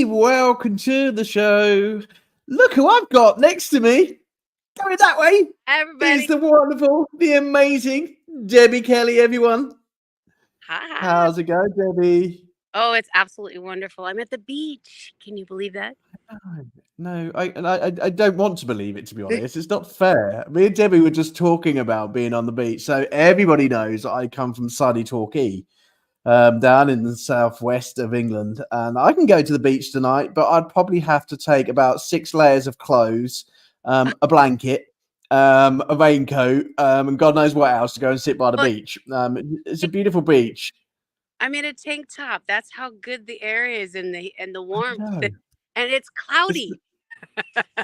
everybody. Welcome to the show. Look who I've got next to me. Going that way Everybody. is the wonderful, the amazing Deby Kelley, everyone. Hi, hi. How's it going, Debbie? Oh, it's absolutely wonderful. I'm at the beach. Can you believe that? No, I don't want to believe it, to be honest. It's not fair. Me and Debbie were just talking about being on the beach. So everybody knows I come from sunny Torquay, down in the southwest of England. And I can go to the beach tonight, but I'd probably have to take about 6 layers of clothes, a blanket, a raincoat, and God knows what else to go and sit by the Well, beach. It's a beautiful beach. I'm in a tank top. That's how good the air is and the I warmth. know. And it's It's cloudy.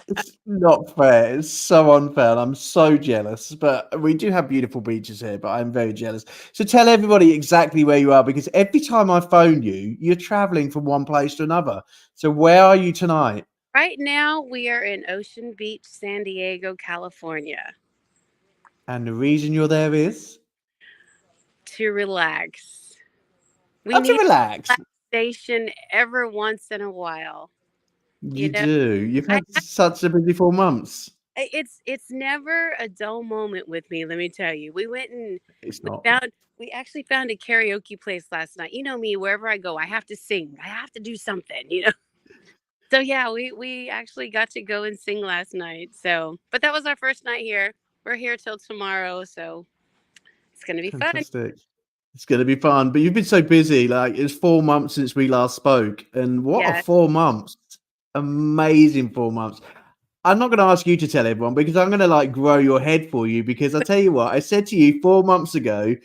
It's not fair. It's so unfair. And I'm so jealous. But we do have beautiful beaches here, but I'm very jealous. So tell everybody exactly where you are because every time I phone you, you're traveling from one place to another. So where are you tonight? Right now, we are in Ocean Beach, San Diego, California, And the reason you're there is to relax. We to need relax. relaxation every once in a while. You You know, do. You've I had such a busy 4 months. it's never a dull moment with me, let me tell you. We went and It's we not. found we actually found a karaoke place last night. You know me, wherever I go, I have to sing. I have to do something. So yeah, we actually got to go and sing last night. So, but that was our first night here. We're here till tomorrow, so it's going to be fun. Fantastic. It's going to be fun. But you've been so busy. Like, it's 4 months since we last spoke. And what a Yeah. 4 months. Amazing 4 months. I'm not going to ask you to tell everyone because I'm going to like grow your head for you. Because I tell you what, I said to you 4 months ago,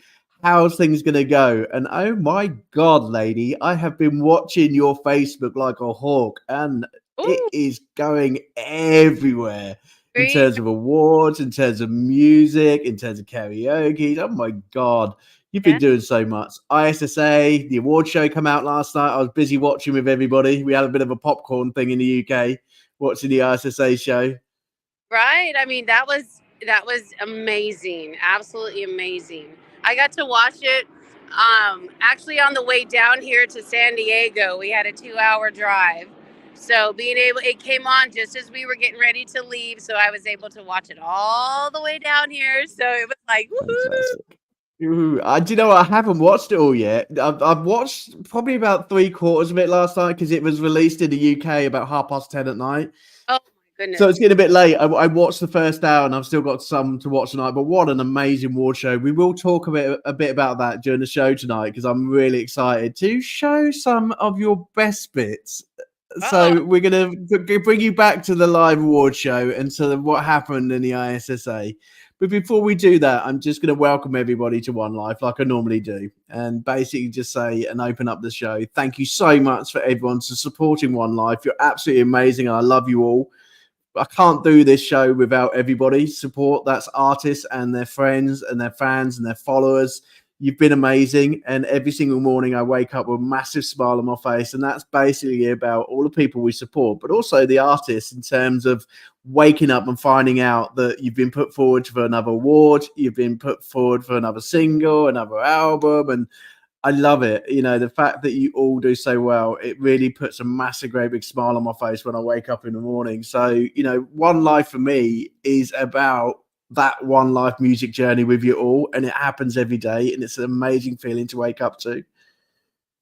how's things going to go? And oh my God, lady, I have been watching your Facebook like a hawk and it Ooh, is going everywhere in great. terms of awards, in terms of music, in terms of karaoke. Oh my God. You've been Yeah. doing so much. ISSA, the award show come out last night. I was busy watching with everybody. We had a bit of a popcorn thing in the UK watching the ISSA show. Right. I mean, that was amazing. Absolutely amazing. I got to watch it actually on the way down here to San Diego. We had a 2-hour drive. So being able it came on just as we were getting ready to leave, so I was able to watch it all the way down here. So it was like, woohoo. Fantastic. Ooh, do you know what? I haven't watched it all yet. I've watched probably about 3/4 of it last night because it was released in the UK about 10:30 at night. Oh my So goodness. it's getting a bit late. I watched the first hour and I've still got some to watch tonight. But what an amazing award show. We will talk a bit about that during the show tonight because I'm really excited to show some of your best bits. Oh, So we're going to bring you back to the live award show and to what happened in the ISSA. But before we do that, I'm just going to welcome everybody to One Life like I normally do and basically just say and open up the show. Thank you so much for everyone for supporting One Life. You're absolutely amazing and I love you all. I can't do this show without everybody's support. That's artists and their friends and their fans and their followers. You've been amazing. And every single morning I wake up with a massive smile on my face. And that's basically about all the people we support, but also the artists in terms of waking up and finding out that you've been put forward for another award. You've been put forward for another single, another album. And I love it. The fact that you all do so well, it really puts a massive, great big smile on my face when I wake up in the morning. So, One Life for me is about that One Life music journey with you all. And it happens every day. And it's an amazing feeling to wake up to.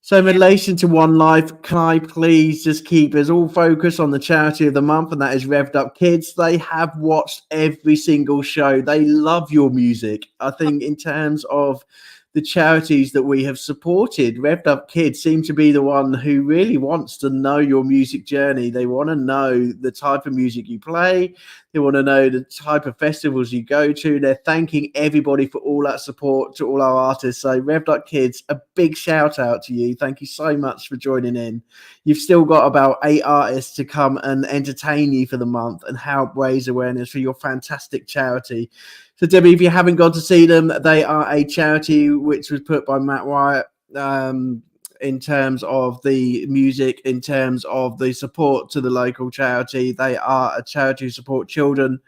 So, in yeah. relation to One Life, can I please just keep us all focused on the charity of the month, and that is Revved Up Kids? They have watched every single show. They love your music. I think, in terms of the charities that we have supported, Revved Up Kids seem to be the one who really wants to know your music journey. They want to know the type of music you play. They want to know the type of festivals you go to. They're thanking everybody for all that support to all our artists. So Revved Up Kids, a big shout out to you. Thank you so much for joining in. You've still got about 8 artists to come and entertain you for the month and help raise awareness for your fantastic charity. So, Debbie, if you haven't gone to see them, they are a charity which was put by Matt Wyatt in terms of the music, in terms of the support to the local charity. They are a charity who support children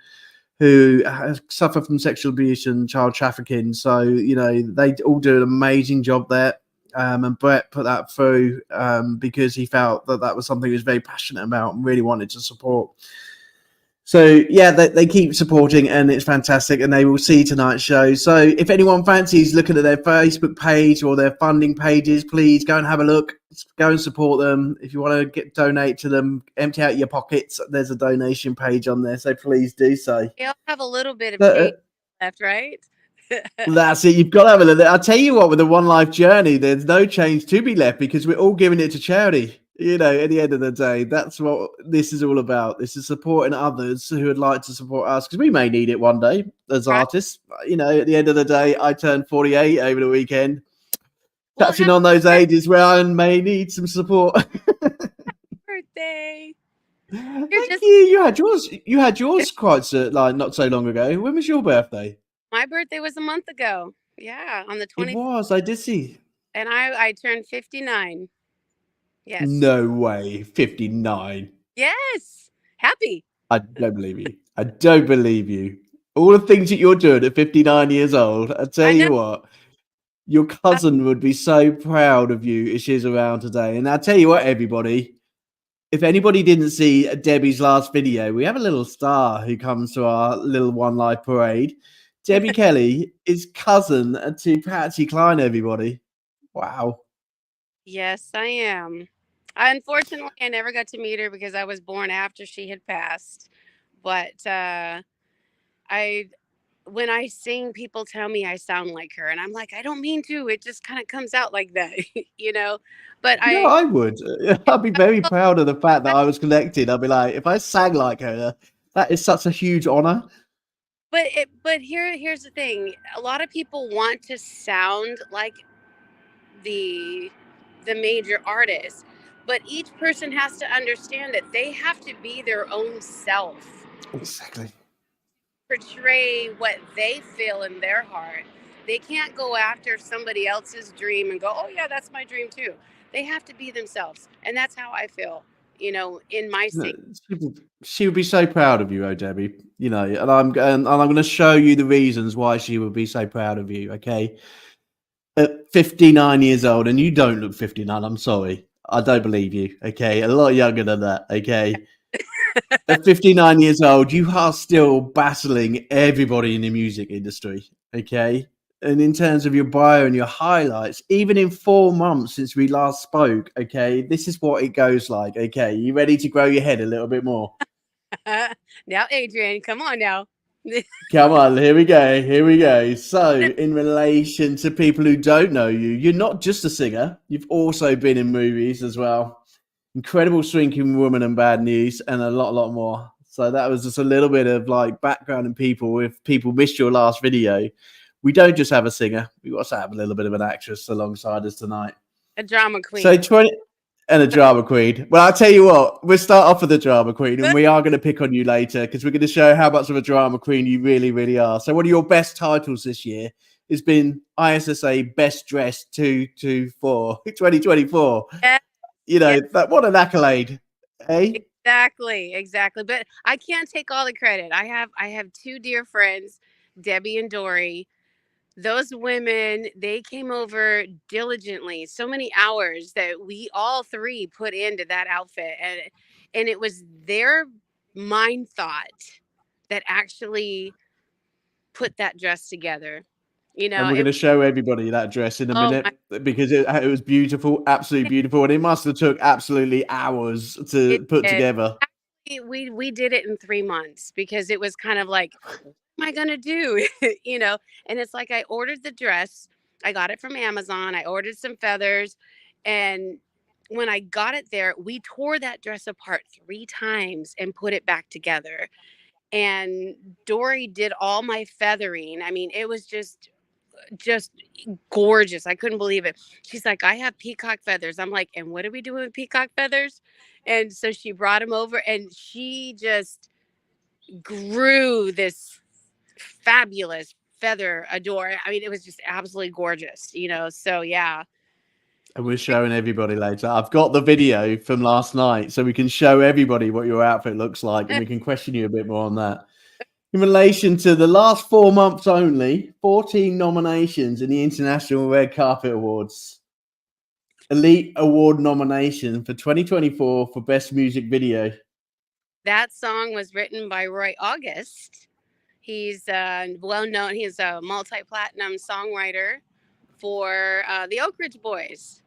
who suffer from sexual abuse and child trafficking. So, they all do an amazing job there. And Brett put that through because he felt that was something he was very passionate about and really wanted to support. So, yeah, they keep supporting, and it's fantastic, and they will see tonight's show. So if anyone fancies looking at their Facebook page or their funding pages, please go and have a look. Go and support them. If you want to donate to them, empty out your pockets, there's a donation page on there, so please do so. They'll have a little bit of change left, right? That's it. You've got to have a look. I'll tell you what, with the One Life journey, there's no change to be left because we're all giving it to charity. You know, at the end of the day, that's what this is all about. This is supporting others who would like to support us because we may need it one day as artists. You know, at the end of the day, I turned 48 over the weekend. Touching on those ages where I may need some support. Birthday. Thank you. You had yours quite like not so long ago. When was your birthday? My birthday was a month ago. Yeah, on the 20th. It was. I did see. And I turned 59. Yes. No way. 59. Yes. Happy. I don't believe you. I don't believe you. All the things that you're doing at 59 years old, I tell you what, your cousin would be so proud of you if she's around today. And I'll tell you what, everybody, if anybody didn't see Debbie's last video, we have a little star who comes to our little One Life parade. Deby Kelley is cousin to Pasty Cline, everybody. Wow. Yes, I am. Unfortunately, I never got to meet her because I was born after she had passed. But when I sing, people tell me I sound like her, and I'm like, I don't mean to. It just kind of comes out like that, you know. But no, I would. I'd be very proud of the fact that I was connected. I'd be like, if I sang like her, that is such a huge honor. But here's the thing. A lot of people want to sound like the major artists, but each person has to understand that they have to be their own self. Exactly. Portray what they feel in their heart. They can't go after somebody else's dream and go, oh yeah, that's my dream too. They have to be themselves, and that's how I feel. You know, in my singing. She would be so proud of you, Debbie. You know, and I'm going to show you the reasons why she would be so proud of you. Okay, at 59 years old, and you don't look 59. I'm sorry, I don't believe you. Okay, a lot younger than that. Okay, at 59 years old, you are still battling everybody in the music industry. Okay. And in terms of your bio and your highlights, even in 4 months since we last spoke, okay, this is what it goes like. Okay, you ready to grow your head a little bit more? Now, Adrian, come on now. Come on, here we go. So, in relation to people who don't know you, you're not just a singer. You've also been in movies as well. Incredible Shrinking Woman and Bad News, and a lot more. So that was just a little bit of like background and people. If people missed your last video, we don't just have a singer. We also have a little bit of an actress alongside us tonight. A drama queen. So and a drama queen. Well, I'll tell you what, we'll start off with the drama queen, and we are going to pick on you later because we're going to show how much of a drama queen you really, really are. So one of your best titles this year has been ISSA Best Dressed 224 2024. Yeah. You know, what an accolade, eh? Exactly. But I can't take all the credit. I have 2 dear friends, Debbie and Dory. Those women, they came over diligently, so many hours that we all 3 put into that outfit, and it was their mind thought that actually put that dress together. You know, and we're going to show everybody that dress in a minute because it was beautiful, absolutely beautiful, and it must have took absolutely hours to put together. We did it in 3 months because it was kind of like, what am I gonna do? You know, and it's like I ordered the dress, I got it from Amazon, I ordered some feathers, and when I got it there, we tore that dress apart 3 times and put it back together. And Dory did all my feathering. I mean, it was just gorgeous. I couldn't believe it. She's like, I have peacock feathers. I'm like, and what are we doing with peacock feathers? And so she brought them over, and she just grew this fabulous feather adore. I mean, it was just absolutely gorgeous, you know. So yeah. And we're showing everybody later. I've got the video from last night, so we can show everybody what your outfit looks like, and we can question you a bit more on that. In relation to the last 4 months only, 14 nominations in the International Red Carpet Awards. Elite Award nomination for 2024 for Best Music Video. That song was written by Roy August. He's well known. He's a multi-platinum songwriter for the Oak Ridge Boys.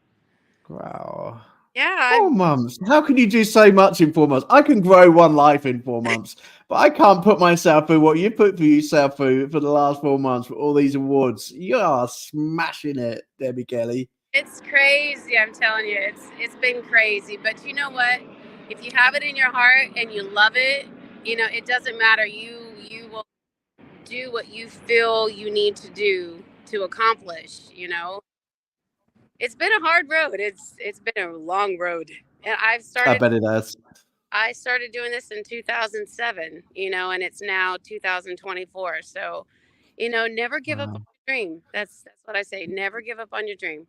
Wow. Yeah. 4 months. How can you do so much in 4 months? I can grow one life in 4 months, but I can't put myself through what you put for yourself through for the last 4 months for all these awards. You are smashing it, Deby Kelley. It's crazy. I'm telling you, it's been crazy. But you know what? If you have it in your heart and you love it, it doesn't matter. You will do what you feel you need to do to accomplish. It's been a hard road. It's been a long road, and I bet it has. I started doing this in 2007, and it's now 2024. So, never give up on your dream. That's what I say. Never give up on your dream.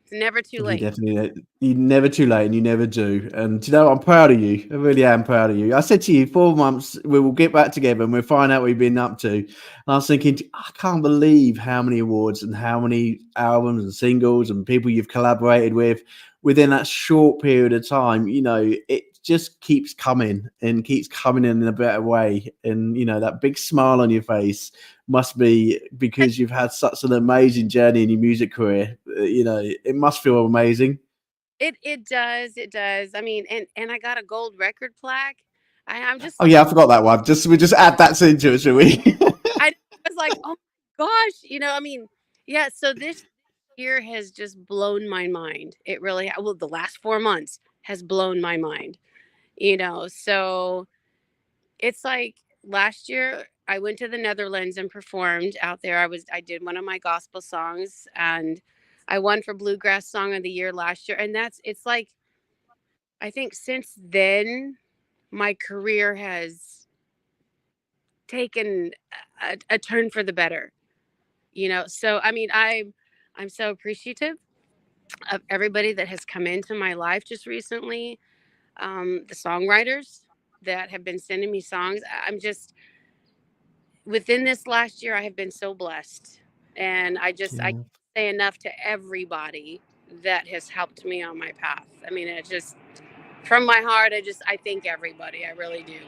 It's never too late. You're never too late, and you never do. And I'm proud of you. I really am proud of you. I said to you, 4 months, we will get back together and we'll find out what you've been up to. And I was thinking, I can't believe how many awards and how many albums and singles and people you've collaborated with within that short period of time. It just keeps coming and keeps coming in a better way. And, that big smile on your face must be because you've had such an amazing journey in your music career. It must feel amazing. It does. I mean, and I got a gold record plaque. I'm just. Oh yeah, I forgot that one. We just add that into it, shall we? I was like, oh my gosh, I mean, yeah. So this year has just blown my mind. It really, well, the last 4 months has blown my mind. So it's like last year I went to the Netherlands and performed out there. I did one of my gospel songs and I won for Bluegrass Song of the Year last year. And it's like, I think since then, my career has taken a turn for the better, So, I mean, I'm so appreciative of everybody that has come into my life just recently. The songwriters that have been sending me songs. I'm just, within this last year, I have been so blessed. And I can't say enough to everybody that has helped me on my path. I mean, it just, from my heart, I thank everybody. I really do.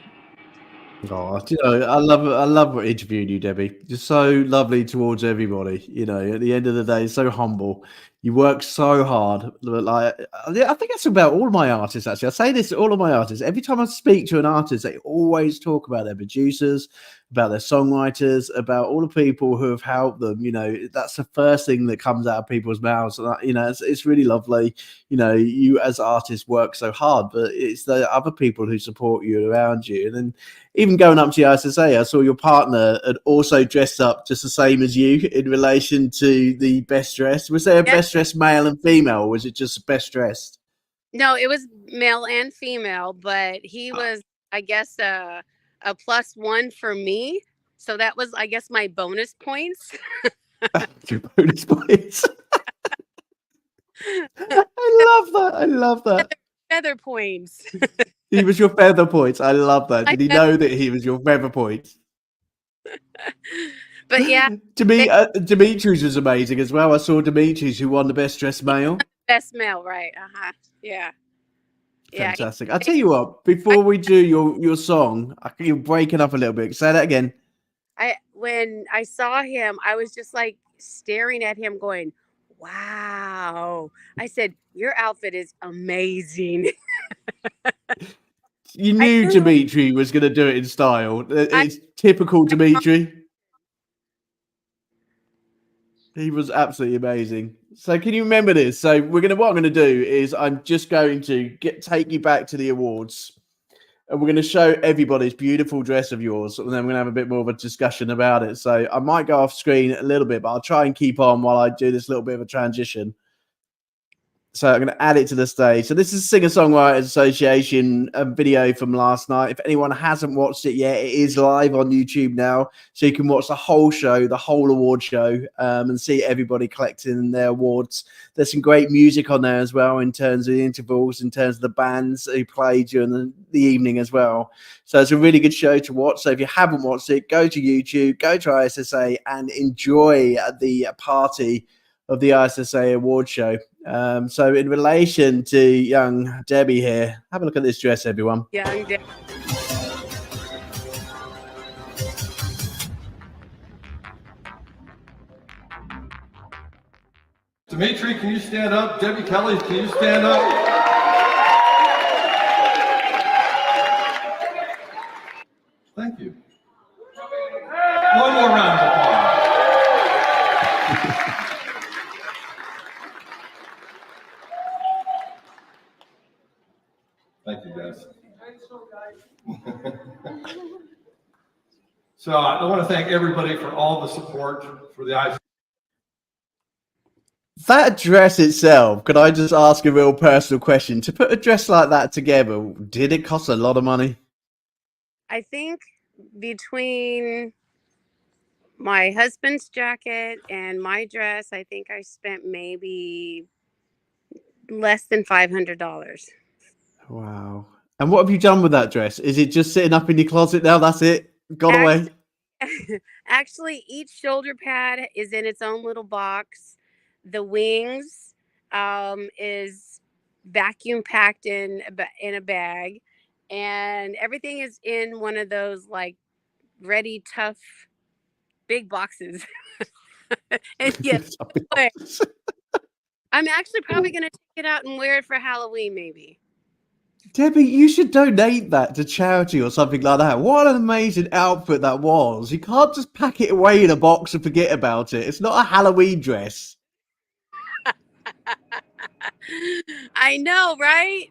Oh, I love interviewing you, Deby. You're so lovely towards everybody. At the end of the day, so humble. You work so hard. Like, I think that's about all my artists. Actually, I say this to all of my artists. Every time I speak to an artist, they always talk about their producers, about their songwriters, about all the people who have helped them. That's the first thing that comes out of people's mouths. And it's really lovely. You as artists work so hard, but it's the other people who support you around you. And then even going up to the ISSA, I saw your partner had also dressed up just the same as you in relation to the best dressed. Was there a best dressed male and female, or was it just best dressed? No, it was male and female, but he was, I guess, a +1 for me. So that was, I guess, my bonus points. Your bonus points. I love that. Feather points. He was your feather points. I love that. Did he know that he was your feather points? But yeah. Dimitri's was amazing as well. I saw Dimitri's who won the best dressed male. Best male, right. Yeah. Fantastic. I'll tell you what, before we do your song, you're breaking up a little bit. Say that again. When I saw him, I was just like staring at him going, wow. I said, your outfit is amazing. You knew Dimitri was going to do it in style. It's typical Dimitri. He was absolutely amazing. So can you remember this? So what I'm going to do is I'm just going to take you back to the awards. And we're going to show everybody's beautiful dress of yours. And then we're going to have a bit more of a discussion about it. So I might go off screen a little bit, but I'll try and keep on while I do this little bit of a transition. So I'm going to add it to the stage. So this is Singer-Songwriters Association, a video from last night. If anyone hasn't watched it yet, it is live on YouTube now. So you can watch the whole show, the whole award show, and see everybody collecting their awards. There's some great music on there as well in terms of the intervals, in terms of the bands who play during the evening as well. So it's a really good show to watch. So if you haven't watched it, go to YouTube, go to ISSA and enjoy the party of the ISSA award show. So in relation to young Debbie here, have a look at this dress, everyone. Young Debbie. Dimitri, can you stand up? Deby Kelley, can you stand up? Thank you. One more round of applause. Thank you, guys. So I want to thank everybody for all the support for the IC. That dress itself, could I just ask a real personal question? To put a dress like that together, did it cost a lot of money? I think between my husband's jacket and my dress, I think I spent maybe less than $500. Wow. And what have you done with that dress? Is it just sitting up in your closet now? That's it? Gone away? Actually, each shoulder pad is in its own little box. The wings is vacuum packed in a bag, and everything is in one of those like ready tough big boxes. And yes, I'm actually probably going to take it out and wear it for Halloween, maybe. Debbie, you should donate that to charity or something like that. What an amazing outfit that was. You can't just pack it away in a box and forget about it. It's not a Halloween dress. I know, right?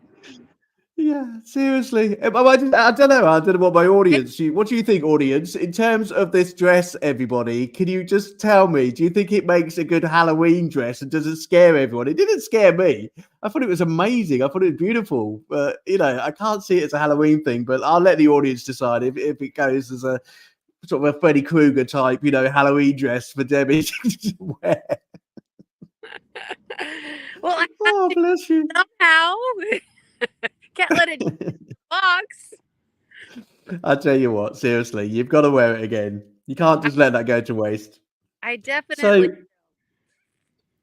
Yeah, seriously. I don't know. I don't know what my audience. What do you think, audience? In terms of this dress, everybody, can you just tell me? Do you think it makes a good Halloween dress, and does it scare everyone? It didn't scare me. I thought it was amazing. I thought it was beautiful. But I can't see it as a Halloween thing. But I'll let the audience decide if it goes as a sort of a Freddy Krueger type, Halloween dress for Debbie to wear. Well, oh, bless you. Somehow. Can't let it box. I tell you what, seriously, you've got to wear it again. You can't just let that go to waste. I definitely.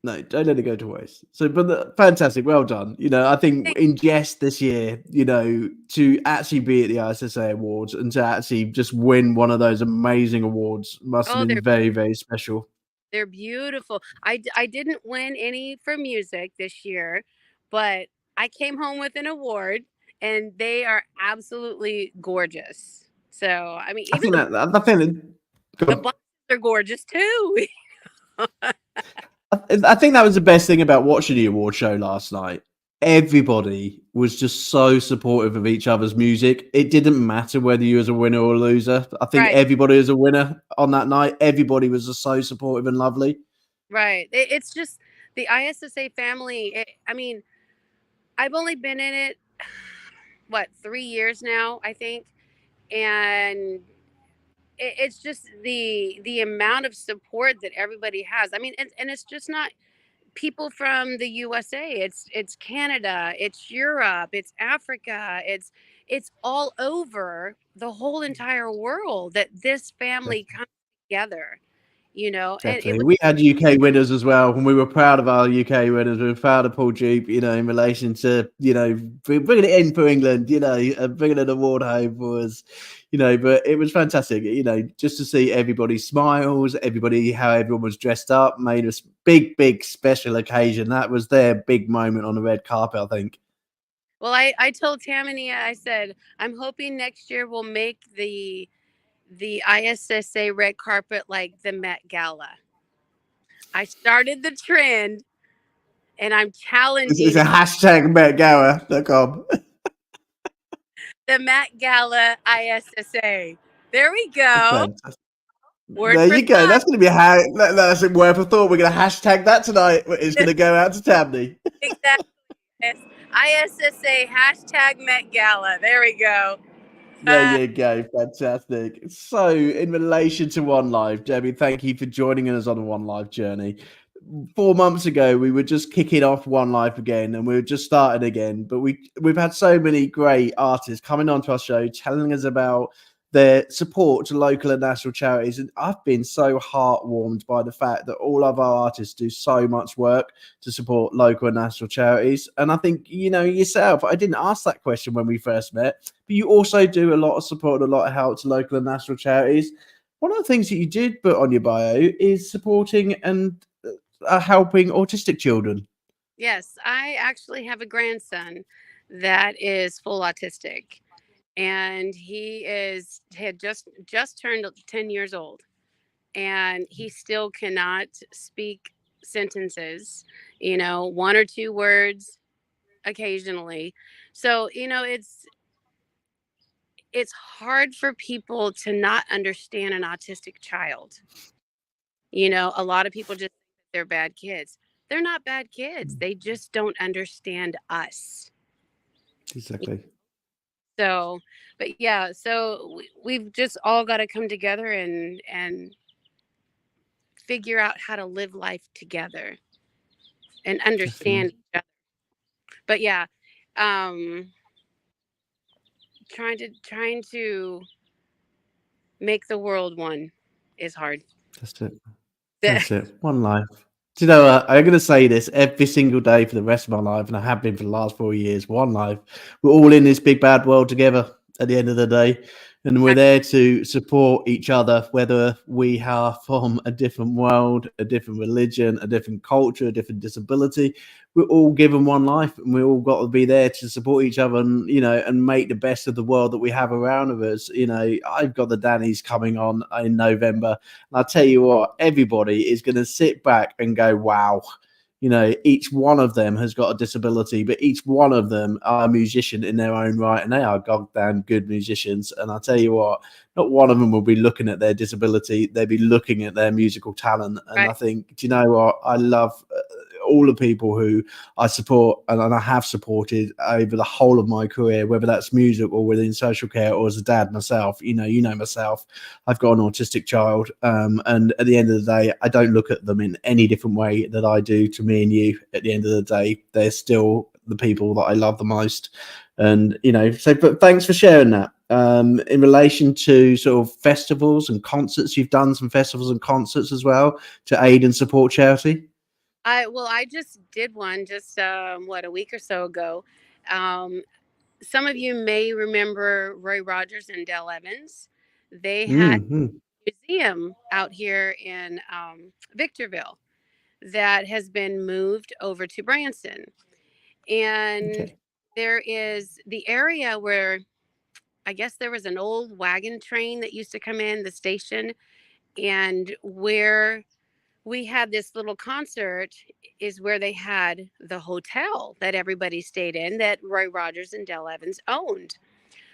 No, don't let it go to waste. So, but fantastic, well done. I think in jest this year, to actually be at the ISSA Awards and to actually just win one of those amazing awards must have been very, very special. They're beautiful. I didn't win any for music this year, but I came home with an award, and they are absolutely gorgeous. So, I mean, even the buses are gorgeous too. I think that was the best thing about watching the award show last night. Everybody was just so supportive of each other's music. It didn't matter whether you was a winner or a loser. I think everybody was a winner on that night. Everybody was just so supportive and lovely. Right. It's just the ISSA family. I mean, I've only been in it, 3 years now, I think. And it's just the amount of support that everybody has. I mean, and it's just not people from the USA. It's Canada, it's Europe, it's Africa, it's all over the whole entire world that this family comes together. Definitely. We had UK winners as well, and we were proud of our UK winners. We were proud of Paul Dupe, in relation to, bringing it in for England, and bringing an award home for us, but it was fantastic, just to see everybody's smiles, how everyone was dressed up, made a big special occasion. That was their big moment on the red carpet, I think. Well, I told Tammany, I said, I'm hoping next year we'll make the ISSA red carpet like the Met Gala. I started the trend, and I'm challenging. It's a hashtag MetGala.com. The Met Gala ISSA. There we go. There you go. That's going to be that's worth a thought. We're going to hashtag that tonight. It's going to go out to Tabney. Exactly. ISSA hashtag Met Gala. There we go. There you go. Fantastic. So, in relation to One Life, Debbie, thank you for joining us on the One Life journey. 4 months ago, we were just kicking off One Life again, and we were just starting again. But we've had so many great artists coming onto our show, telling us about their support to local and national charities. And I've been so heartwarmed by the fact that all of our artists do so much work to support local and national charities. And I think, yourself, I didn't ask that question when we first met, but you also do a lot of support, a lot of help to local and national charities. One of the things that you did put on your bio is supporting and helping autistic children. Yes, I actually have a grandson that is full autistic, and he had just turned 10 years old, and he still cannot speak sentences, one or two words occasionally. So, it's hard for people to not understand an autistic child. A lot of people just think they're bad kids. They're not bad kids. They just don't understand us. Exactly. So, but yeah, so we've just all got to come together and figure out how to live life together and understand each other. But yeah, trying to make the world one is hard. That's it. That's it. One life. Do you know what? I'm going to say this every single day for the rest of my life, and I have been for the last 4 years. One life. We're all in this big bad world together at the end of the day, and we're there to support each other, whether we are from a different world, a different religion, a different culture, a different disability. We're all given one life, and we all got to be there to support each other, and and make the best of the world that we have around us. I've got the Dannies coming on in November, and I'll tell you what, everybody is going to sit back and go, "Wow." Each one of them has got a disability, but each one of them are a musician in their own right, and they are goddamn good musicians. And I'll tell you what, not one of them will be looking at their disability. They'll be looking at their musical talent. And I think, do you know what? I love all the people who I support and I have supported over the whole of my career, whether that's music or within social care or as a dad myself. You know myself, I've got an autistic child, and at the end of the day, I don't look at them in any different way that I do to me and you. At the end of the day, they're still the people that I love the most. And but thanks for sharing that. In relation to sort of festivals and concerts, you've done some festivals and concerts as well to aid and support charity. I just did one just a week or so ago. Some of you may remember Roy Rogers and Dale Evans. They had a museum out here in Victorville that has been moved over to Branson. And there is the area where I guess there was an old wagon train that used to come in the station, and where we had this little concert is where they had the hotel that everybody stayed in that Roy Rogers and Dale Evans owned.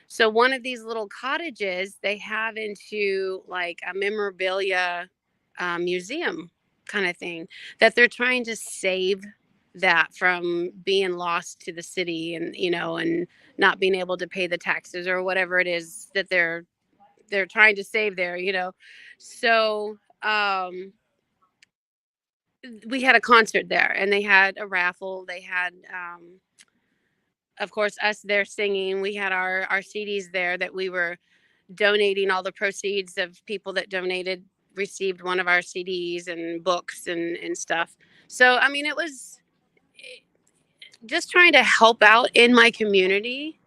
So one of these little cottages they have into like a memorabilia museum kind of thing that they're trying to save that from being lost to the city, and and not being able to pay the taxes or whatever it is that they're trying to save there. So we had a concert there, and they had a raffle. They had of course us there singing. We had our CDs there that we were donating. All the proceeds of people that donated received one of our CDs and books and stuff. So I mean, it was just trying to help out in my community.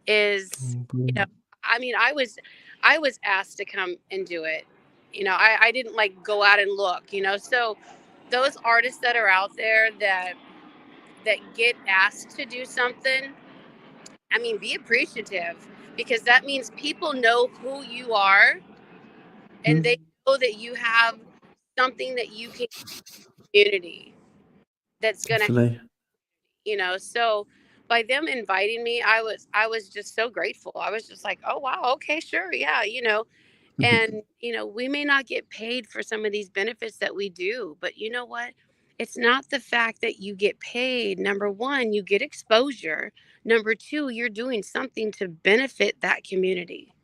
Is I mean, I was asked to come and do it. I didn't like go out and look. So those artists that are out there that get asked to do something, I mean, be appreciative, because that means people know who you are, and they know that you have something that you can community that's going to, so by them inviting me, I was just so grateful. I was just like, oh wow, okay, sure, yeah, and we may not get paid for some of these benefits that we do, but you know what? It's not the fact that you get paid. Number one, you get exposure. Number two, you're doing something to benefit that community.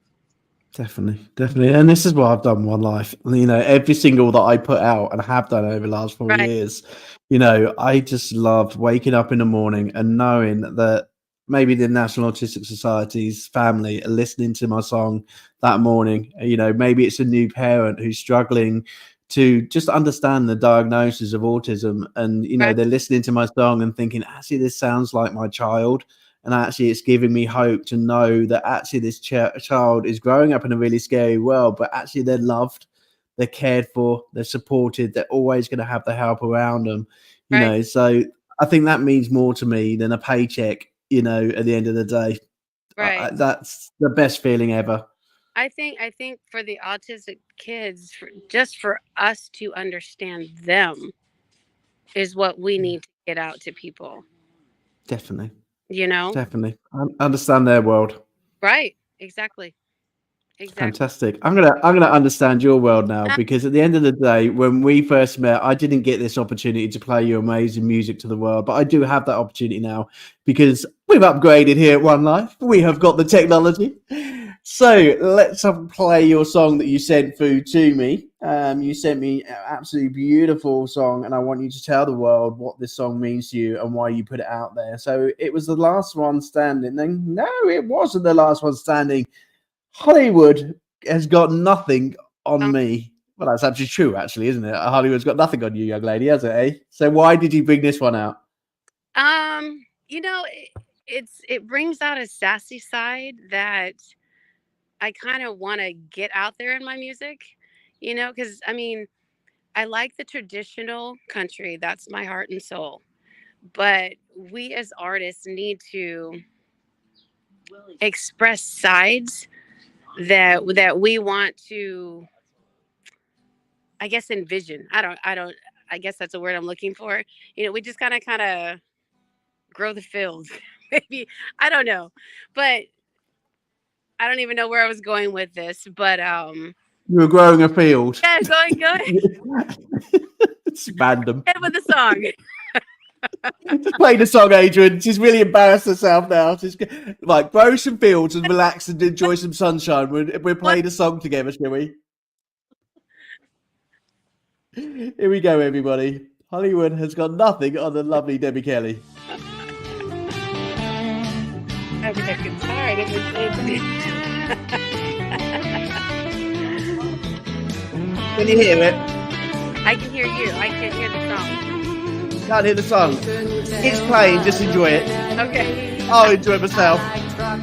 Definitely. And this is what I've done one life. Every single that I put out and have done over the last 4 years, I just loved waking up in the morning and knowing that maybe the National Autistic Society's family are listening to my song that morning. Maybe it's a new parent who's struggling to just understand the diagnosis of autism, and Right. they're listening to my song and thinking, actually, this sounds like my child, and actually it's giving me hope to know that actually this child is growing up in a really scary world, but actually they're loved, they're cared for, they're supported, they're always going to have the help around them. Right. So I think that means more to me than a paycheck, at the end of the day. Right. That's the best feeling ever. I think for the autistic kids, just for us to understand them is what we need to get out to people. Definitely. Definitely. I understand their world. Right. Exactly. Fantastic. I'm gonna understand your world now, because at the end of the day, when we first met, I didn't get this opportunity to play your amazing music to the world, but I do have that opportunity now because we've upgraded here at One Life. We have got the technology. So let's play your song that you sent through to me. You sent me an absolutely beautiful song, and I want you to tell the world what this song means to you and why you put it out there. So it was The Last One Standing. No, it wasn't The Last One Standing. Hollywood has got nothing on me. Well, that's actually true, actually, isn't it? Hollywood's got nothing on you, young lady, has it, eh? So why did you bring this one out? It brings out a sassy side that I kind of want to get out there in my music, because I like the traditional country. That's my heart and soul. But we as artists need to express sides that we want to, I guess, envision. I guess that's a word I'm looking for. We just kind of grow the field. Maybe, I don't know, but I don't even know where I was going with this, but you were growing a field. Yeah, going. It's random. Get with the song. Just play the song, Adrian. She's really embarrassed herself now. She's like, grow some fields and relax and enjoy some sunshine. We're playing a song together, shall we? Here we go, everybody. Hollywood has got nothing on the lovely Deby Kelley. I wish I could tired of it. Can you hear it? I can hear you. I can't hear the song. Can't hear the song. It's playing, just enjoy it. Okay. I'll enjoy myself.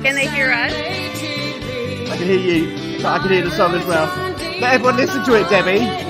Can they hear us? I can hear you, but I can hear the song as well. Let everyone listen to it, Deby.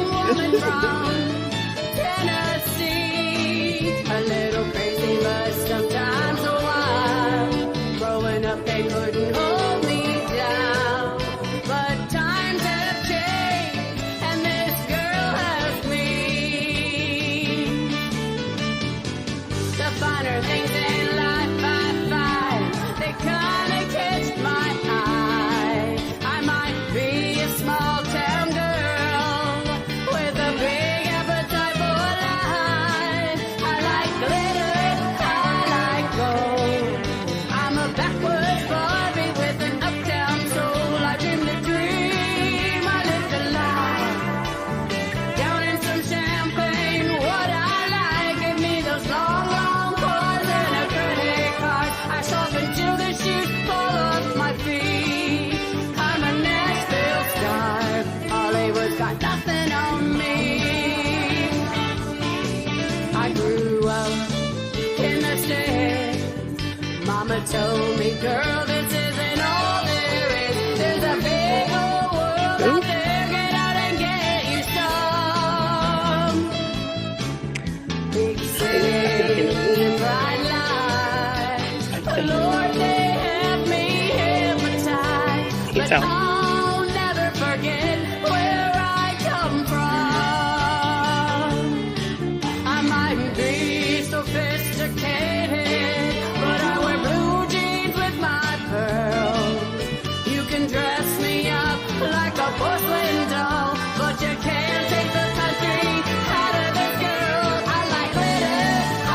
Told me, girl, this isn't all there is. There's a big old world out there. Get out and get you some. Big city, bright lights. Lord, they have me hypnotized. But I'll never forget where I come from. I might be sophisticated, but I wear blue jeans with my pearls. You can dress me up like a porcelain doll, but you can't take the country out of this girl. I like glitter, I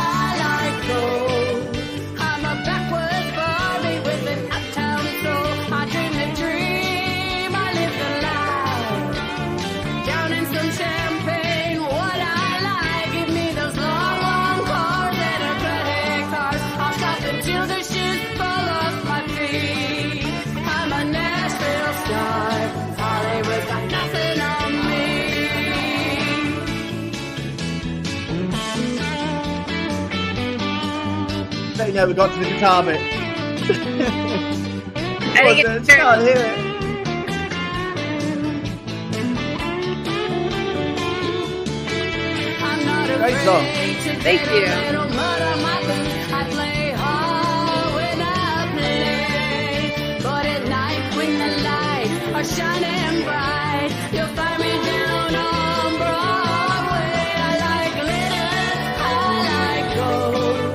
like gold. I'm a backwoods Barbie with an uptown soul. I dream the dream. you know we got to the guitar bit. I didn't get to turn. Can't hear it. I'm not Great song. afraid to Thank get you. a little mud on my boots. I play hard when I play, but at night when the lights are shining bright, you'll find me down on Broadway. I like glitter, I like gold.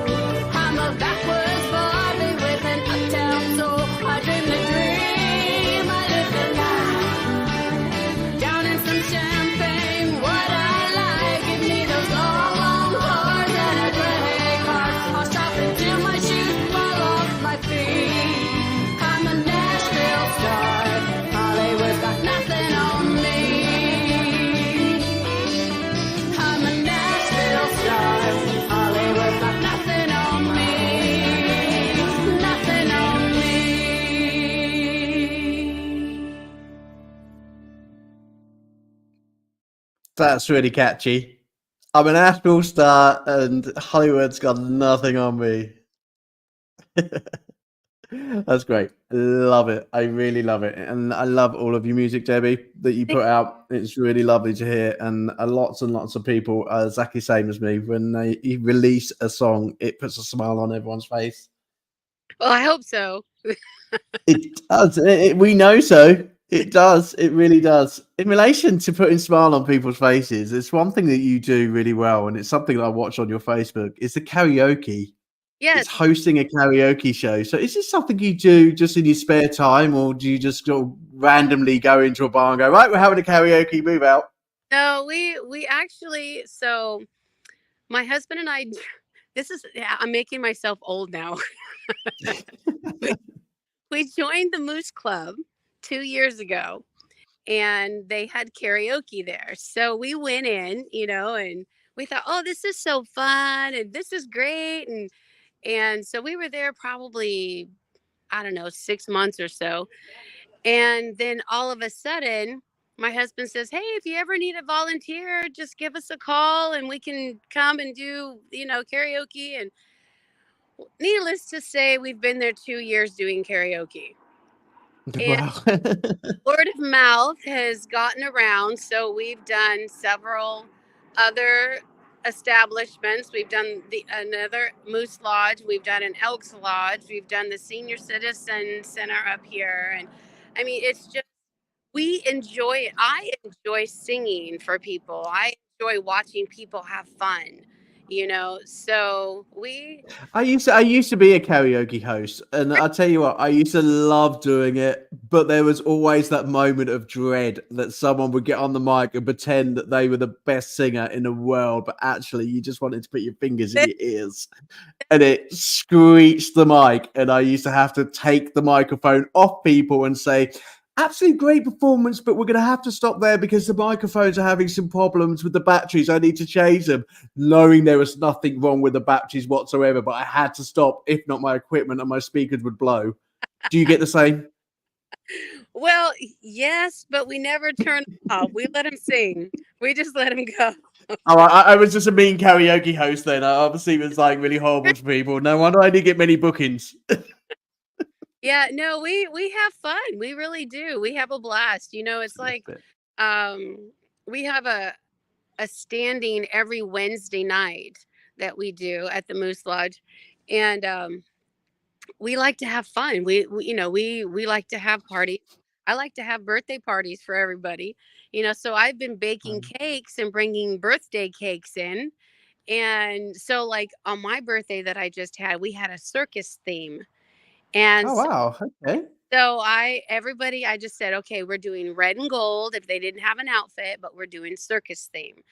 I'm a backwards Barbie with an uptown soul. I dream the dream, I live the life. Down in some champagne, what I like. Give me those long, long cars and a gray car. I'll shop until my shoes fall off my feet. I'm a Nashville star. Hollywood's got nothing on me. I'm a Nashville star. Hollywood's got nothing on me. Nothing on me. That's really catchy. I'm an Asheville star, and Hollywood's got nothing on me. That's great. Love it. I really love it. And I love all of your music, Debbie, that you put out. It's really lovely to hear. And lots of people are exactly the same as me. When they release a song, it puts a smile on everyone's face. Well, I hope so. It does. We know so. It does. It really does. In relation to putting a smile on people's faces, it's one thing that you do really well, and it's something that I watch on your Facebook. It's the karaoke. Yes. It's hosting a karaoke show. So is this something you do just in your spare time, or do you just go randomly go into a bar and go, right, we're having a karaoke, move out? No, we actually, so my husband and I, I'm making myself old now. We joined the Moose Club 2 years ago, and they had karaoke there. So we went in, and we thought, oh, this is so fun, and this is great. And so we were there probably, I don't know, 6 months or so. And then all of a sudden, my husband says, hey, if you ever need a volunteer, just give us a call and we can come and do, karaoke. And needless to say, we've been there 2 years doing karaoke. And Wow. word of mouth has gotten around. So we've done several other establishments. We've done another Moose Lodge. We've done an Elks Lodge. We've done the Senior Citizen Center up here. And I mean, it's just, we enjoy it. I enjoy singing for people. I enjoy watching people have fun, so I used to be a karaoke host, and I'll tell you what, I used to love doing it, but there was always that moment of dread that someone would get on the mic and pretend that they were the best singer in the world, but actually you just wanted to put your fingers in your ears, and it screeched the mic, and I used to have to take the microphone off people and say, absolutely great performance, but we're going to have to stop there because the microphones are having some problems with the batteries. I need to change them, knowing there was nothing wrong with the batteries whatsoever, but I had to stop. If not, my equipment and my speakers would blow. Do you get the same? Well, yes, but we never turn them off. We let them sing. We just let them go. Oh, I was just a mean karaoke host then. I obviously was like really horrible to people. No wonder I didn't get many bookings. Yeah, no, we have fun. We really do. We have a blast. It's like we have a standing every Wednesday night that we do at the Moose Lodge, and we like to have fun. We like to have parties. I like to have birthday parties for everybody. So I've been baking cakes and bringing birthday cakes in. And so like on my birthday that I just had, we had a circus theme. And Oh, wow. Okay. so I just said, okay, we're doing red and gold if they didn't have an outfit, but we're doing circus theme.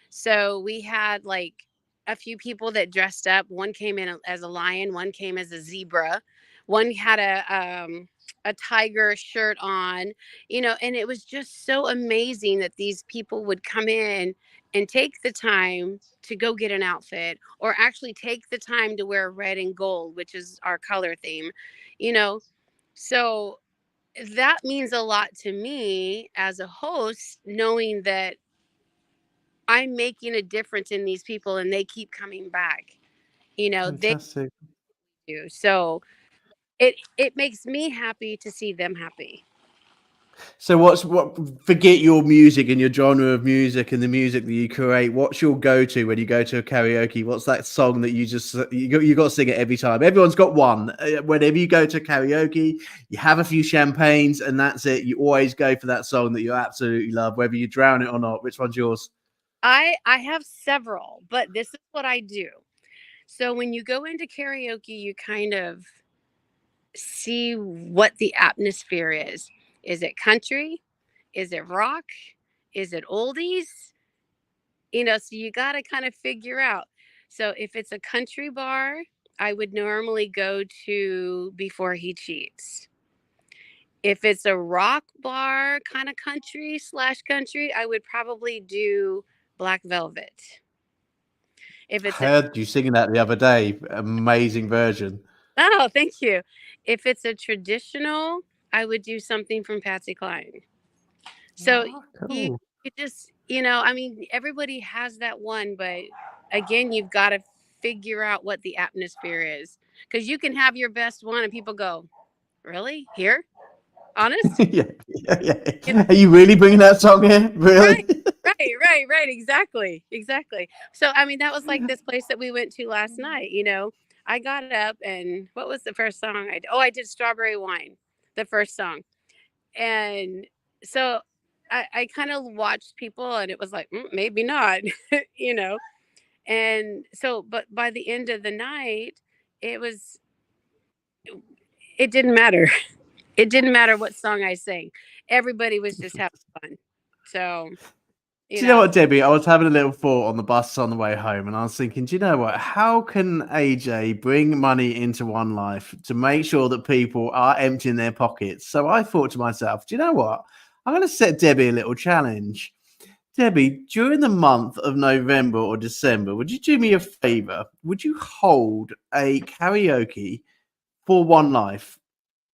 So we had like a few people that dressed up. One came in as a lion, one came as a zebra, one had a tiger shirt on, and it was just so amazing that these people would come in and take the time to go get an outfit, or actually take the time to wear red and gold, which is our color theme, so that means a lot to me as a host, knowing that I'm making a difference in these people and they keep coming back. They Fantastic. do. So it makes me happy to see them happy. So forget your music and your genre of music and the music that you create. What's your go-to when you go to a karaoke? What's that song that you got to sing it every time? Everyone's got one. Whenever you go to karaoke, you have a few champagnes and that's it. You always go for that song that you absolutely love, whether you drown it or not. Which one's yours? I have several, but this is what I do. So when you go into karaoke, you kind of see what the atmosphere is. Is it country? Is it rock? Is it oldies? So you got to kind of figure out. So if it's a country bar, I would normally go to Before He Cheats. If it's a rock bar, kind of country, I would probably do Black Velvet. If I it's heard you singing that the other day. Amazing version. Oh, thank you. If it's a traditional, I would do something from Patsy Cline. So you Cool. just, I mean, everybody has that one, but again, you've got to figure out what the atmosphere is, because you can have your best one and people go, really? Here? Honest? yeah. Are you really bringing that song in? Really? Right. Exactly. So, I mean, that was like this place that we went to last night, I got up and what was the first song I did? Oh, I did Strawberry Wine, the first song. And so I kind of watched people and it was like, maybe not, And so, but by the end of the night, it didn't matter. It didn't matter what song I sang. Everybody was just having fun. So, Do you know what, Debbie? I was having a little thought on the bus on the way home, and I was thinking, do you know what? How can AJ bring money into One Life to make sure that people are emptying their pockets? So I thought to myself, do you know what? I'm going to set Debbie a little challenge. Debbie, during the month of November or December, would you do me a favor? Would you hold a karaoke for One Life?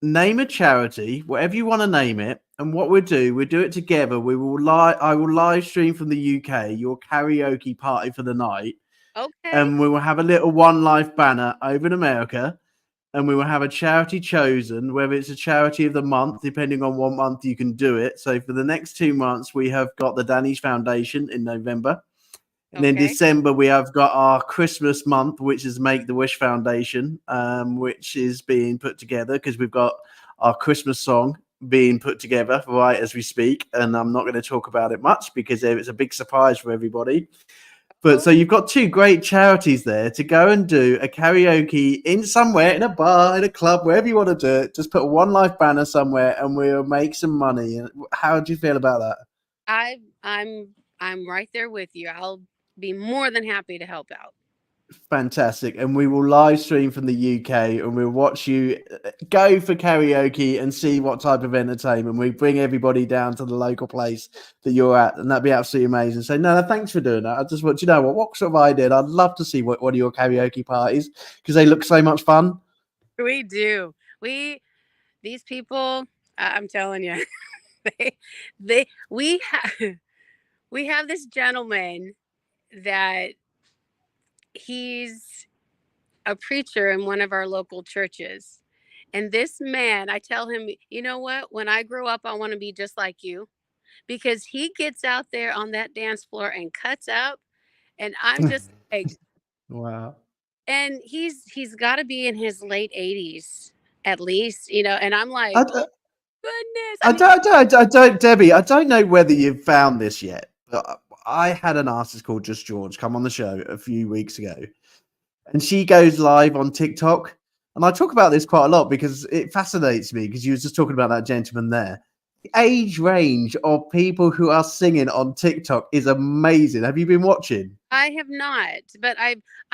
Name a charity, whatever you want to name it, and what we'll do it together. I will live stream from the UK your karaoke party for the night. Okay. And we will have a little One Life banner over in America, and we will have a charity chosen, whether it's a charity of the month, depending on what month you can do it. So for the next 2 months, we have got the Danish Foundation in November. And then December, we have got our Christmas month, which is Make the Wish Foundation, which is being put together because we've got our Christmas song being put together right as we speak. And I'm not going to talk about it much because it's a big surprise for everybody. But so you've got two great charities there to go and do a karaoke in somewhere, in a bar, in a club, wherever you want to do it. Just put a One Life banner somewhere and we'll make some money. How do you feel about that? I'm right there with you. I'll be more than happy to help out. Fantastic. And we will live stream from the UK and we'll watch you go for karaoke and see what type of entertainment. We bring everybody down to the local place that you're at, and that'd be absolutely amazing. So no, thanks for doing that. I just want, what sort of idea? I'd love to see one of your karaoke parties because they look so much fun. We do. These people, I'm telling you, we have this gentleman that he's a preacher in one of our local churches. And this man, I tell him, you know what? When I grow up, I want to be just like you, because he gets out there on that dance floor and cuts up. And I'm just like, wow. And he's got to be in his late 80s at least, and I'm like, oh, goodness. I don't, Debbie, I don't know whether you've found this yet, but I had an artist called Just George come on the show a few weeks ago, and she goes live on TikTok. And I talk about this quite a lot because it fascinates me, because you were just talking about that gentleman there. The age range of people who are singing on TikTok is amazing. Have you been watching? I have not, but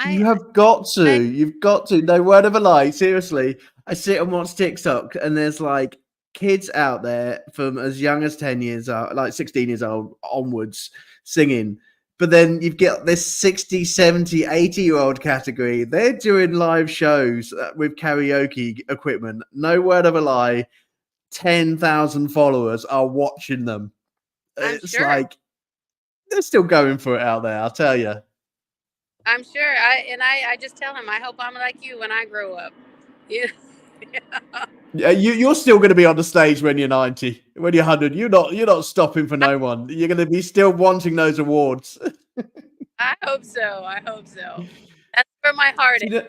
you have got to. You've got to. No word of a lie. Seriously, I sit and watch TikTok, and there's like kids out there from as young as 10 years old, like 16 years old onwards, singing. But then you've got this 60, 70, 80-year-old category. They're doing live shows with karaoke equipment. No word of a lie. 10,000 followers are watching them. It's sure. Like they're still going for it out there, I'll tell you. I'm sure. I just tell him, I hope I'm like you when I grow up. Yeah. Yeah, you're still going to be on the stage when you're 90, when you're 100. You're not stopping for no one. You're going to be still wanting those awards. I hope so. I hope so. That's where my heart You know,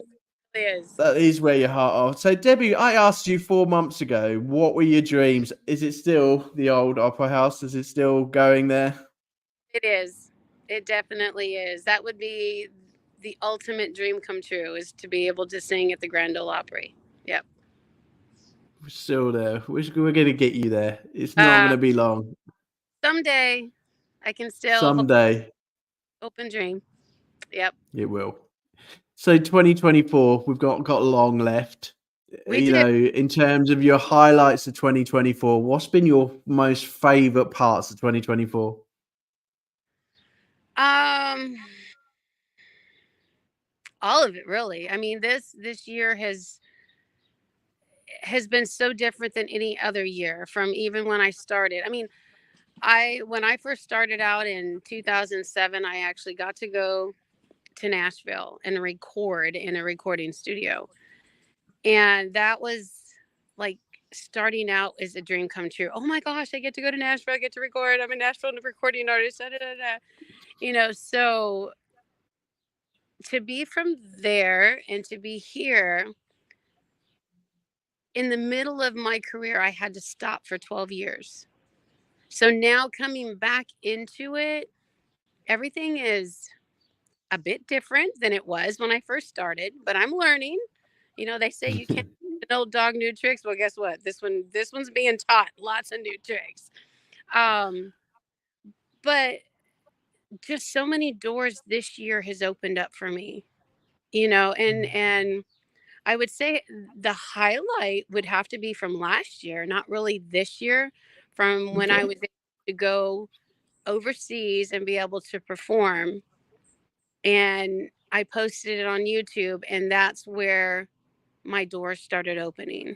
is. that is where your heart is. So, Debbie, I asked you 4 months ago, what were your dreams? Is it still the old Opera House? Is it still going there? It is. It definitely is. That would be the ultimate dream come true, is to be able to sing at the Grand Ole Opry. Yep. We're still there. We're going to get you there. It's not going to be long. Someday I can still Someday. open dream. Yep. It will. So 2024, we've got long left. We You do. know, in terms of your highlights of 2024, what's been your most favorite parts of 2024? All of it, really. I mean, this year has been so different than any other year, from even when I started. I mean, when I first started out in 2007, I actually got to go to Nashville and record in a recording studio. And that was like starting out as a dream come true. Oh my gosh, I get to go to Nashville, I get to record. I'm a Nashville recording artist. Da, da, da, da. You know, so to be from there and to be here in the middle of my career, I had to stop for 12 years. So now coming back into it, everything is a bit different than it was when I first started, but I'm learning. You know, they say you can't teach an old dog new tricks. Well, guess what? This one's being taught lots of new tricks. But just so many doors this year has opened up for me. You know, and I would say the highlight would have to be from last year, not really this year, from when I was able to go overseas and be able to perform. And I posted it on YouTube, and that's where my doors started opening,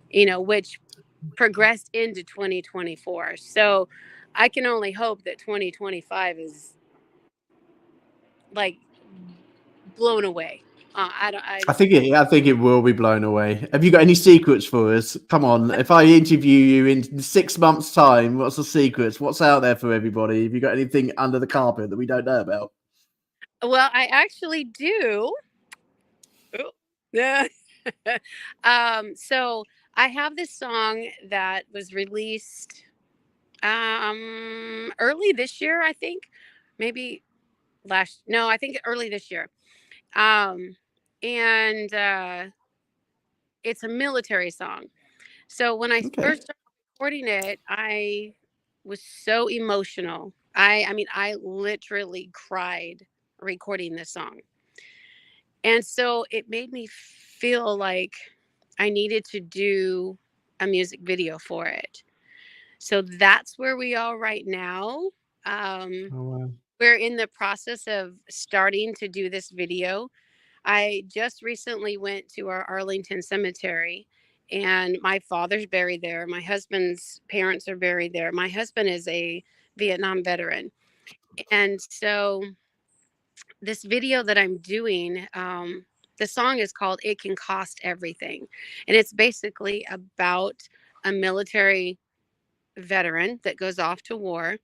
you know, which progressed into 2024. So I can only hope that 2025 is like blown away. I think it will be blown away. Have you got any secrets for us? Come on, if I interview you in 6 months' time, what's the secrets? What's out there for everybody? Have you got anything under the carpet that we don't know about? Well, I actually do. Oh, yeah. So I have this song that was released early this year, I think. Maybe I think early this year. And it's a military song. So when I first started recording it, I was so emotional. I mean, I literally cried recording this song. And so it made me feel like I needed to do a music video for it. So that's where we are right now. We're in the process of starting to do this video. I just recently went to our Arlington cemetery, and my father's buried there. My husband's parents are buried there. My husband is a Vietnam veteran. And so this video that I'm doing, the song is called It Can Cost Everything. And it's basically about a military veteran that goes off to war.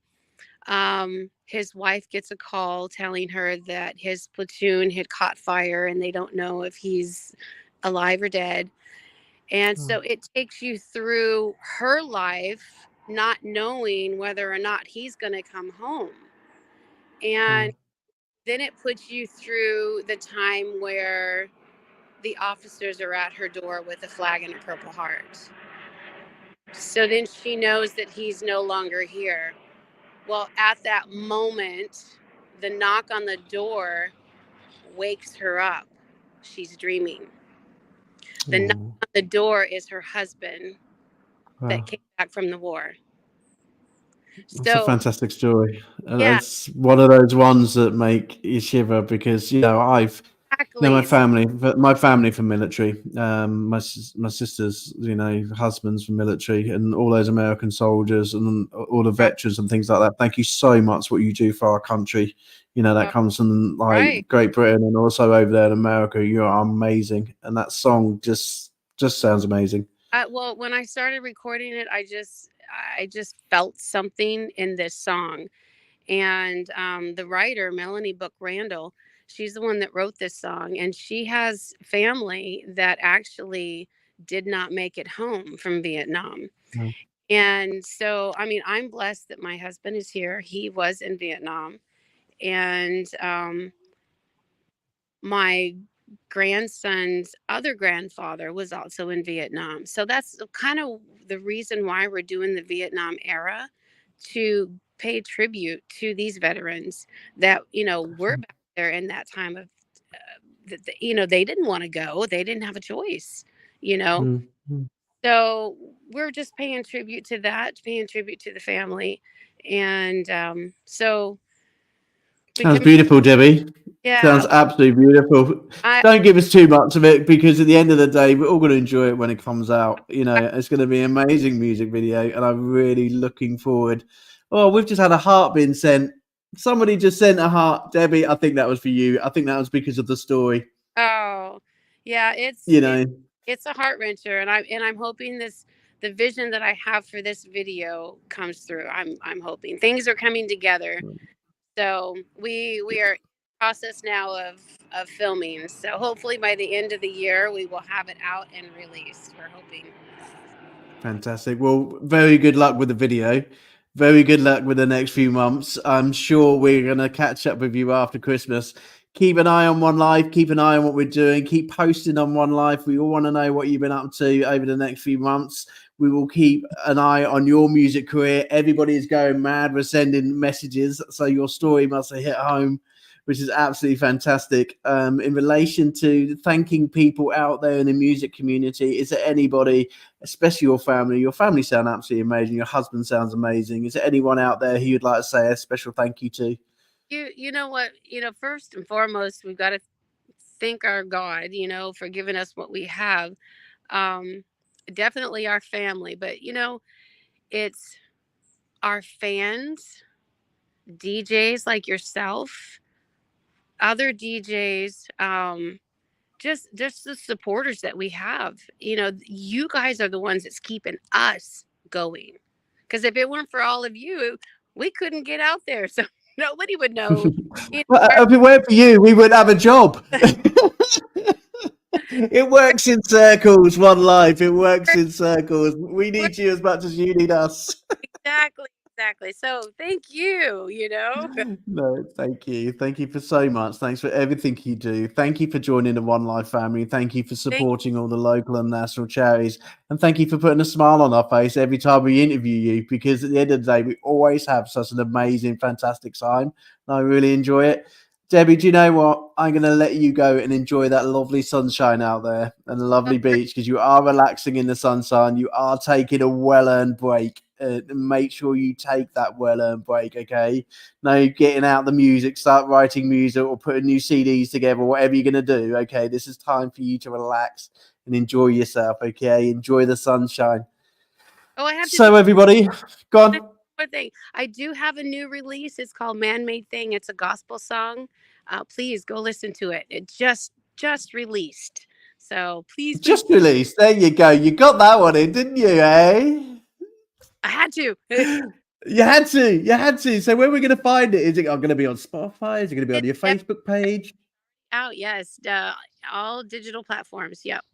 His wife gets a call telling her that his platoon had caught fire and they don't know if he's alive or dead. And so it takes you through her life, not knowing whether or not he's going to come home. And then it puts you through the time where the officers are at her door with a flag and a Purple Heart. So then she knows that he's no longer here. Well, at that moment, the knock on the door wakes her up. She's dreaming. The knock on the door is her husband that came back from the war. That's a fantastic story. Yeah. It's one of those ones that make you shiver because, you know, I've Exactly. No, my family from military. My sisters, husbands from military, and all those American soldiers and all the veterans and things like that. Thank you so much what you do for our country. That comes from Right. Great Britain and also over there in America. You are amazing, and that song just sounds amazing. Well, when I started recording it, I just felt something in this song. And the writer, Melanie Book Randall, she's the one that wrote this song. And she has family that actually did not make it home from Vietnam. Mm. And so, I mean, I'm blessed that my husband is here. He was in Vietnam. And my grandson's other grandfather was also in Vietnam. So that's kind of the reason why we're doing the Vietnam era, to pay tribute to these veterans that, were back there in that time of, they didn't want to go. They didn't have a choice, you know. Mm. So we're just paying tribute to that, paying tribute to the family. And so Sounds beautiful, Debbie. yeah, Sounds absolutely beautiful. Don't give us too much of it, because at the end of the day, we're all going to enjoy it when it comes out. It's going to be an amazing music video, and I'm really looking forward. Oh, we've just had a heart being sent. Somebody just sent a heart, Debbie. I think that was for you. I think that was because of the story. Oh, yeah, it's a heart wrencher, and I'm hoping the vision that I have for this video comes through. I'm hoping things are coming together. So we are in the process now of filming. So hopefully by the end of the year we will have it out and released. We're hoping. Fantastic. Well, very good luck with the video. Very good luck with the next few months. I'm sure we're going to catch up with you after Christmas. Keep an eye on One Life. Keep an eye on what we're doing. Keep posting on One Life. We all want to know what you've been up to over the next few months. We will keep an eye on your music career. Everybody is going mad. We're sending messages. So your story must have hit home, which is absolutely fantastic. In relation to thanking people out there in the music community, is there anybody, especially your family sound absolutely amazing. Your husband sounds amazing. Is there anyone out there who you'd like to say a special thank you to? You know what, first and foremost, we've got to thank our God, for giving us what we have. Definitely our family, but it's our fans, DJs like yourself, other DJs, just the supporters that we have. You guys are the ones that's keeping us going, because if it weren't for all of you, we couldn't get out there, so nobody would know. Well, if it weren't for you, we wouldn't have a job. It works in circles. One Life, it works in circles. We need you as much as you need us. Exactly. So thank you. No, thank you for so much. Thanks for everything you do. Thank you for joining the One Life family. Thank you for supporting all the local and national charities, and thank you for putting a smile on our face every time we interview you, because at the end of the day, we always have such an amazing, fantastic time, and I really enjoy it. Debbie, do you know what? I'm going to let you go and enjoy that lovely sunshine out there and the lovely beach, because you are relaxing in the sunshine. You are taking a well-earned break. Make sure you take that well-earned break, okay? No getting out the music, start writing music or putting new CDs together, whatever you're going to do, okay? This is time for you to relax and enjoy yourself, okay? Enjoy the sunshine. Oh, I have to. So, everybody, go on. Thing. I do have a new release. It's called Man-Made Thing. It's a gospel song. Please go listen to it. It just released. So please. Just released. There you go. You got that one in, didn't you, eh? I had to. You had to. So where are we going to find it? Is it going to be on Spotify? Is it going to be on your Facebook page? Oh, yes. All digital platforms. Yep.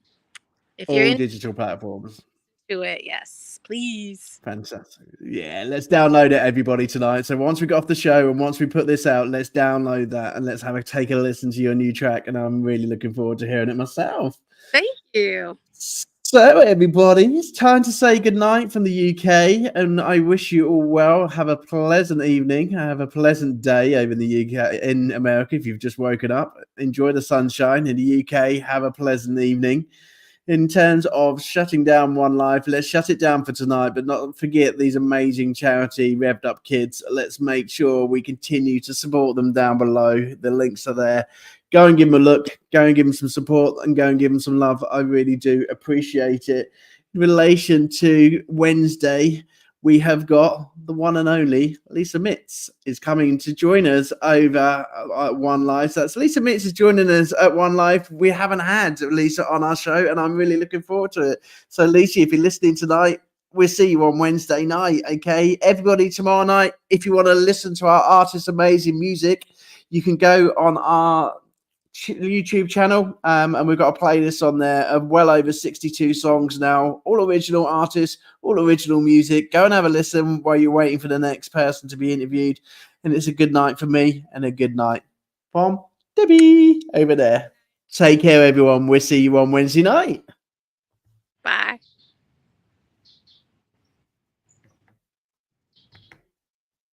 If you're in digital platforms. To it, yes, please. Fantastic. Yeah, let's download it, everybody, tonight. So once we get off the show and once we put this out, let's download that and let's take a listen to your new track. And I'm really looking forward to hearing it myself. Thank you. So, everybody, it's time to say goodnight from the UK, and I wish you all well. Have a pleasant evening. Have a pleasant day over in the UK, in America, if you've just woken up. Enjoy the sunshine. In the UK, have a pleasant evening. In terms of shutting down One Life, let's shut it down for tonight, but not forget these amazing charity Revved Up Kids. Let's make sure we continue to support them down below. The links are there. Go and give them a look. Go and give them some support and go and give them some love. I really do appreciate it. In relation to Wednesday, we have got the one and only Lisa Mitz is coming to join us over at One Life. So that's Lisa Mitz is joining us at One Life. We haven't had Lisa on our show, and I'm really looking forward to it. So, Lisa, if you're listening tonight, we'll see you on Wednesday night, okay? Everybody, tomorrow night, if you want to listen to our artist's amazing music, you can go on our YouTube channel, and we've got a playlist on there of well over 62 songs now, all original artists, all original music. Go and have a listen while you're waiting for the next person to be interviewed. And it's a good night for me and a good night from Debbie over there. Take care, everyone. We'll see you on Wednesday night. Bye.